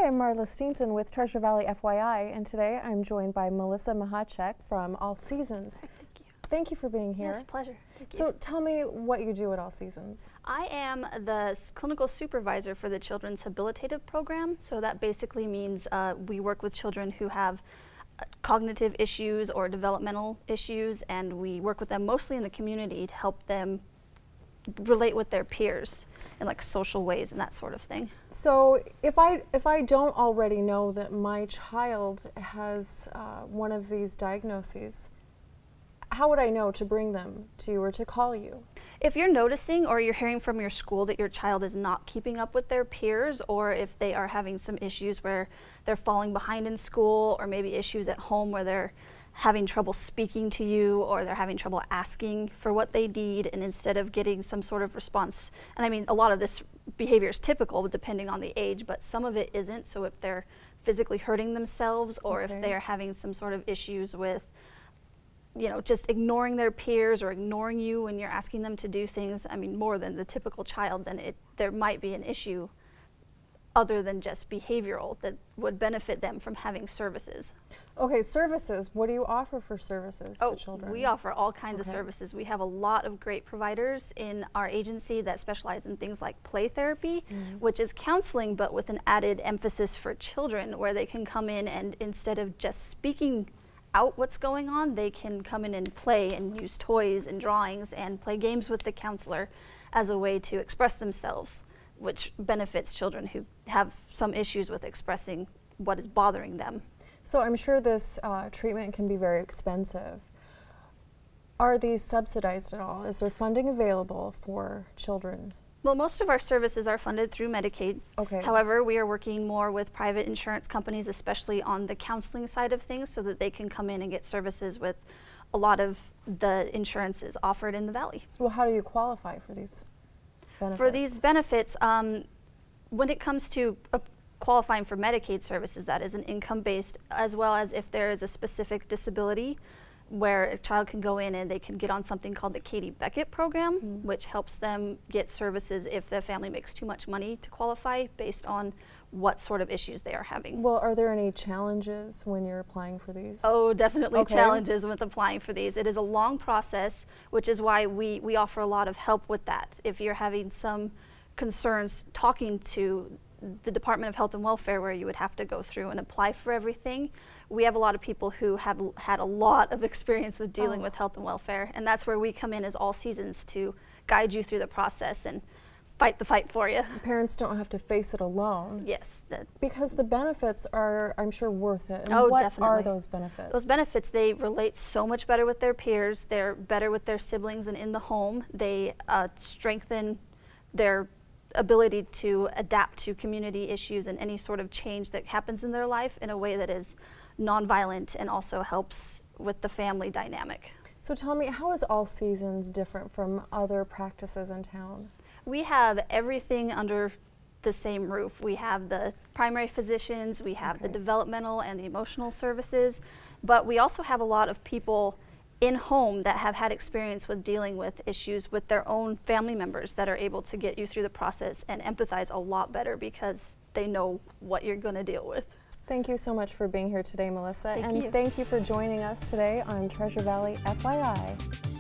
Hi, I'm Marla Steenson with Treasure Valley FYI, and today I'm joined by Melissa Mahacek from All Seasons. Thank you. Thank you for being here. Yes, pleasure. Thank you. So tell me what you do at All Seasons. I am the clinical supervisor for the Children's Habilitative Program. So that basically means we work with children who have cognitive issues or developmental issues, and we work with them mostly in the community to help them relate with their peers in like social ways and that sort of thing. So if I don't already know that my child has one of these diagnoses, how would I know to bring them to you or to call you? If you're noticing or you're hearing from your school that your child is not keeping up with their peers, or if they are having some issues where they're falling behind in school, or maybe issues at home where they're having trouble speaking to you, or they're having trouble asking for what they need, and instead of getting some sort of response, and I mean a lot of this behavior is typical depending on the age, but some of it isn't. So if they're physically hurting themselves, or if they are having some sort of issues with, you know, just ignoring their peers or ignoring you when you're asking them to do things, I mean more than the typical child, then there might be an issue other than just behavioral that would benefit them from having services. Okay, services. What do you offer for services to children? We offer all kinds of services. We have a lot of great providers in our agency that specialize in things like play therapy, which is counseling but with an added emphasis for children, where they can come in and instead of just speaking out what's going on, they can come in and play and use toys and drawings and play games with the counselor as a way to express themselves, which benefits children who have some issues with expressing what is bothering them. So I'm sure this treatment can be very expensive. Are these subsidized at all? Is there funding available for children? Well, most of our services are funded through Medicaid. Okay. However, we are working more with private insurance companies, especially on the counseling side of things, so that they can come in and get services with a lot of the insurances offered in the Valley. Well, how do you qualify for these benefits? For these benefits, when it comes to qualifying for Medicaid services, that is an income-based, as well as if there is a specific disability where a child can go in and they can get on something called the Katie Beckett program, which helps them get services if the family makes too much money to qualify based on what sort of issues they are having. Well, are there any challenges when you're applying for these? Oh, definitely challenges with applying for these. It is a long process, which is why we offer a lot of help with that. If you're having some concerns talking to the Department of Health and Welfare, where you would have to go through and apply for everything, we have a lot of people who have had a lot of experience with dealing with health and welfare, and that's where we come in as All Seasons to guide you through the process and fight the fight for you. Parents don't have to face it alone. Yes. Because the benefits are, I'm sure, worth it. And Oh, what definitely. are those benefits? Those benefits, they relate so much better with their peers. They're better with their siblings and in the home. They strengthen their ability to adapt to community issues and any sort of change that happens in their life in a way that is nonviolent and also helps with the family dynamic. So tell me, how is All Seasons different from other practices in town? We have everything under the same roof. We have the primary physicians, we have the developmental and the emotional services, but we also have a lot of people in home that have had experience with dealing with issues with their own family members that are able to get you through the process and empathize a lot better because they know what you're going to deal with. Thank you so much for being here today, Melissa. Thank you. Thank you for joining us today on Treasure Valley FYI.